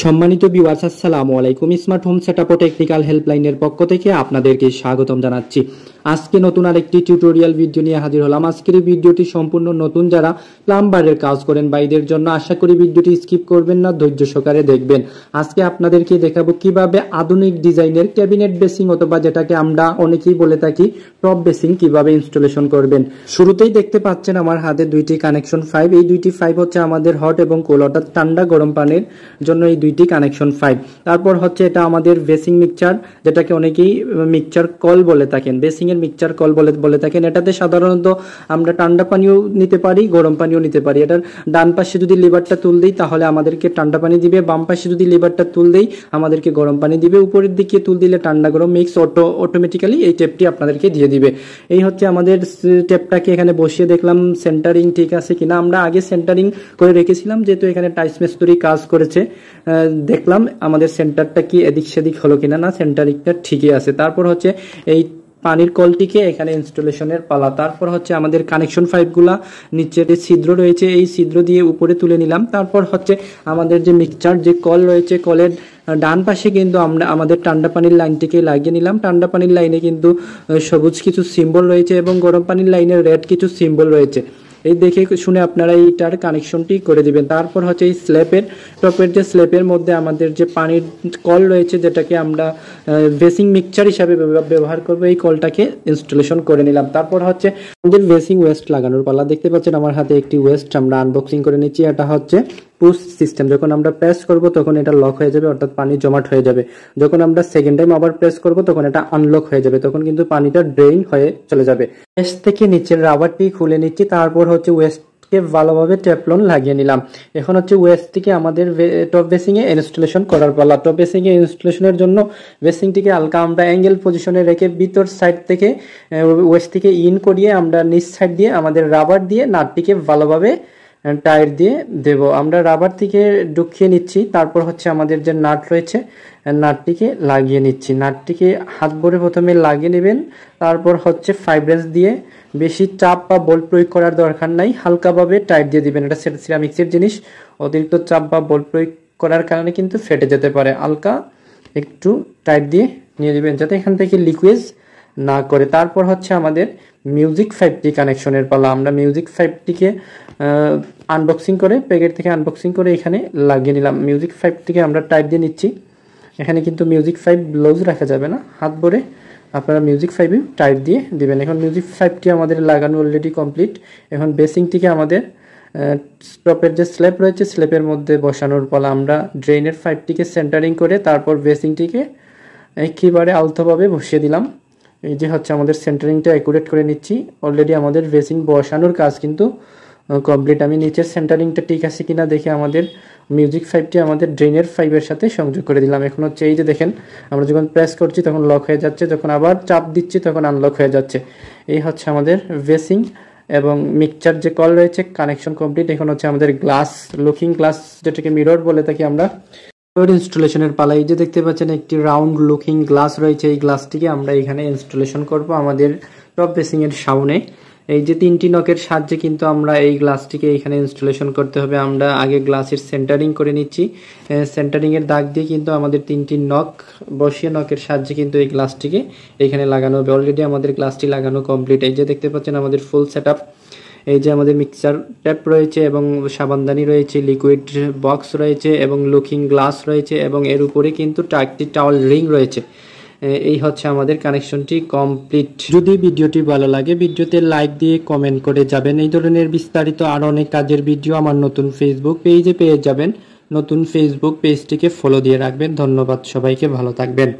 সম্মানিত ভিউয়ার্স, আসসালামু আলাইকুম। স্মার্ট হোম সেটআপ ও টেকনিক্যাল হেল্পলাইনের পক্ষ থেকে আপনাদেরকে স্বাগতম জানাচ্ছি। আজকে নতুন আরেকটি টিউটোরিয়াল ভিডিও নিয়ে হাজির হলাম। আজকের এই ভিডিওটি সম্পূর্ণ নতুন যারা প্লাম্বারের কাজ করেন বাইদের জন্য। আশা করি ভিডিওটি স্কিপ করবেন না, ধৈর্য সহকারে দেখবেন। আজকে আপনাদেরকে দেখাবো কিভাবে আধুনিক ডিজাইনের ক্যাবিনেট বেসিং অথবা যেটাকে আমরা অনেকেই বলে থাকি টপ বেসিং কিভাবে ইনস্টলেশন করবেন। শুরুতেই দেখতে পাচ্ছেন আমার হাতে দুইটি কানেকশন 5। এই দুইটি 5 হচ্ছে আমাদের হট এবং কোল্ড অর্থাৎ ঠান্ডা গরম পানির জন্য এই দুইটি কানেকশন 5। তারপর হচ্ছে এটা আমাদের বেসিং মিক্সচার, যেটাকে অনেকেই মিক্সচার কল বলে থাকেন, বেসিং এর মিক্সচার কল বলে থাকেন। এটাতে সাধারণত আমরা ঠান্ডা পানিও নিতে পারি, গরম পানিও নিতে পারি। এটার ডান পাশে যদি লিভারটা তুল দেই তাহলে আমাদেরকে ঠান্ডা পানি দিবে, বাম পাশে যদি লিভারটা তুল দেই আমাদেরকে গরম পানি দিবে, উপরের দিকে তুল দিলে ঠান্ডা গরম মিক্স অটোমেটিক্যালি এই টেপটি আপনাদেরকে দিয়ে দিবে। এই হচ্ছে আমাদের টেপটাকে এখানে বসিয়ে দেখলাম সেন্টারিং ঠিক আছে কিনা। আমরা আগে সেন্টারিং করে রেখেছিলাম, যেহেতু এখানে টাইলস মিস্ত্রি কাজ করেছে, দেখলাম আমাদের সেন্টারটা কি এদিক সেদিক হলো কিনা। না, সেন্টারিংটা ঠিকই আছে। তারপর হচ্ছে এই পানির কলটিকে এখানে ইনস্টলেশনের পালা। তারপর হচ্ছে আমাদের কানেকশন 5 গুলা নিচে যে ছিদ্র রয়েছে এই ছিদ্র দিয়ে উপরে তুলে নিলাম। তারপর হচ্ছে আমাদের যে মিক্সচার যে কল রয়েছে, কলের ডান পাশে কিন্তু আমরা আমাদের ঠান্ডা পানির লাইনটিকে লাগিয়ে নিলাম। ঠান্ডা পানির লাইনে কিন্তু সবুজ কিছু সিম্বল রয়েছে এবং গরম পানির লাইনে রেড কিছু সিম্বল রয়েছে। এই দেখে শুনে আপনারা এইটার কানেকশনটি করে দিবেন। তারপর হচ্ছে এই স্ল্যাপের টপের যে স্ল্যাপের মধ্যে আমাদের যে পানির কল রয়েছে, যেটাকে আমরা বেসিং মিক্সচার হিসাবে ব্যবহার করব, এই কলটাকে ইনস্টলেশন করে নিলাম। তারপর হচ্ছে আমাদের বেসিং ওয়েস্ট লাগানোর পালা। দেখতে পাচ্ছেন আমার হাতে একটি ওয়েস্ট আমরা আনবক্সিং করে নিচ্ছি। এটা হচ্ছে পুশ সিস্টেম। যখন আমরা প্রেস করব তখন এটা লক হয়ে যাবে, অর্থাৎ পানি জমাট হয়ে যাবে। যখন আমরা সেকেন্ড টাইম আবার প্রেস করব তখন এটা আনলক হয়ে যাবে, তখন কিন্তু পানিটা ড্রেইন হয়ে চলে যাবে। ওয়েস্ট থেকে নিচের রাবারটি খুলে নিচ্ছি। তারপর হচ্ছে ওয়েস্টকে ভালোভাবে টেফলন লাগিয়ে নিলাম। এখন হচ্ছে ওয়েস্টটিকে আমাদের টপ বেসিং এ ইনস্টলেশন করার পালা। টপ বেসিং এ ইনস্টলেশনের জন্য বেসিংটিকে হালকা আমরা অ্যাঙ্গেল পজিশনে রেখে ভিতর সাইড থেকে ওয়েস্টটিকে ইন করিয়ে আমরা নিচ সাইড দিয়ে আমাদের রাবার দিয়ে নাটটিকে ভালোভাবে টায়ার দিয়ে দেব। আমরা রাবার থেকে ঢুকিয়ে নিচ্ছি। তারপর হচ্ছে আমাদের যে নাট রয়েছে নাটটিকে লাগিয়ে নিচ্ছি। নাটটিকে হাত ভরে প্রথমে লাগিয়ে নেবেন। তারপর হচ্ছে ফাইব্রেন্স দিয়ে, বেশি চাপ বা বল প্রয়োগ করার দরকার নাই, হালকাভাবে টাইট দিয়ে দিবেন। এটা সিরামিক্সের জিনিস, অতিরিক্ত চাপ বা বল প্রয়োগ করার কারণে কিন্তু ফেটে যেতে পারে। হালকা একটু টাইট দিয়ে নিয়ে দিবেন যাতে এখান থেকে লিকুইড না করে। তারপর হচ্ছে আমাদের মিউজিক 5টি কানেকশনের পালা। আমরা মিউজিক 5টিকে আনবক্সিং করে, প্যাকেট থেকে আনবক্সিং করে এখানে লাগিয়ে নিলাম। মিউজিক 5টিকে আমরা টাইট দিয়ে নিচ্ছি। এখানে কিন্তু মিউজিক 5 ব্লাউজ রাখা যাবে না, হাত ভরে আপনারা মিউজিক 5 টাইট দিয়ে দিবেন। এখন মিউজিক 5টি আমাদের লাগানো অলরেডি কমপ্লিট। এখন বেসিংটিকে আমাদের টপের যে স্ল্যাব রয়েছে স্ল্যাবের মধ্যে বসানোর পালা। আমরা ড্রেনের 5টিকে সেন্টারিং করে তারপর বেসিংটিকে একেবারে আলতোভাবে বসিয়ে দিলাম। এই যে হচ্ছে আমাদের সেন্টারিংটা অ্যাকুরেট করে নিচ্ছি। অলরেডি আমাদের বেসিং বসানোর কাজ কিন্তু কমপ্লিট। আমি নিচের সেন্টারিংটা ঠিক আছে কিনা দেখে আমাদের মিউজিক 5টি আমাদের ড্রেনের 5-এর সাথে সংযোগ করে দিলাম। এখন হচ্ছে এই যে দেখেন, আমরা যখন প্রেস করছি তখন লক হয়ে যাচ্ছে, যখন আবার চাপ দিচ্ছি তখন আনলক হয়ে যাচ্ছে। এই হচ্ছে আমাদের বেসিং এবং মিক্সচার যে কল রয়েছে কানেকশন কমপ্লিট। এখন হচ্ছে আমাদের গ্লাস, লুকিং গ্লাস যেটাকে মিরর বলে থাকি আমরা, ইনস্টলেশনের পালা। এই যে দেখতে পাচ্ছেন একটি রাউন্ড লুকিং গ্লাস রয়েছে, এই গ্লাসটিকে আমরা এখানে ইনস্টলেশন করব আমাদের টপ বেসিং এর সামনে। এই যে 3টি নকের সাহায্যে কিন্তু আমরা এই গ্লাসটিকে এখানে ইনস্টলেশন করতে হবে। আমরা আগে গ্লাসের সেন্টারিং করে নিচ্ছি। সেন্টারিং এর দাগ দিয়ে কিন্তু আমাদের 3টি নক বসিয়ে নকের সাহায্যে কিন্তু এই গ্লাসটিকে এখানে লাগানো হবে। অলরেডি আমাদের গ্লাসটি লাগানো কমপ্লিট। এই যে দেখতে পাচ্ছেন আমাদের ফুল সেটআপ। এই যে আমাদের মিক্সচার ট্যাপ রয়েছে এবং সাবানদানি রয়েছে, লিকুইড বক্স রয়েছে এবং লুকিং গ্লাস রয়েছে এবং এর উপরে কিন্তু একটি টাওয়াল রিং রয়েছে। এই হচ্ছে আমাদের কানেকশনটি কমপ্লিট। যদি ভিডিওটি ভালো লাগে ভিডিওতে লাইক দিয়ে কমেন্ট করে যাবেন। এই ধরনের বিস্তারিত আরো অনেক কাজের ভিডিও আমার নতুন ফেসবুক পেজে পেয়ে যাবেন। নতুন ফেসবুক পেজটিকে ফলো দিয়ে রাখবেন। ধন্যবাদ সবাইকে, ভালো থাকবেন।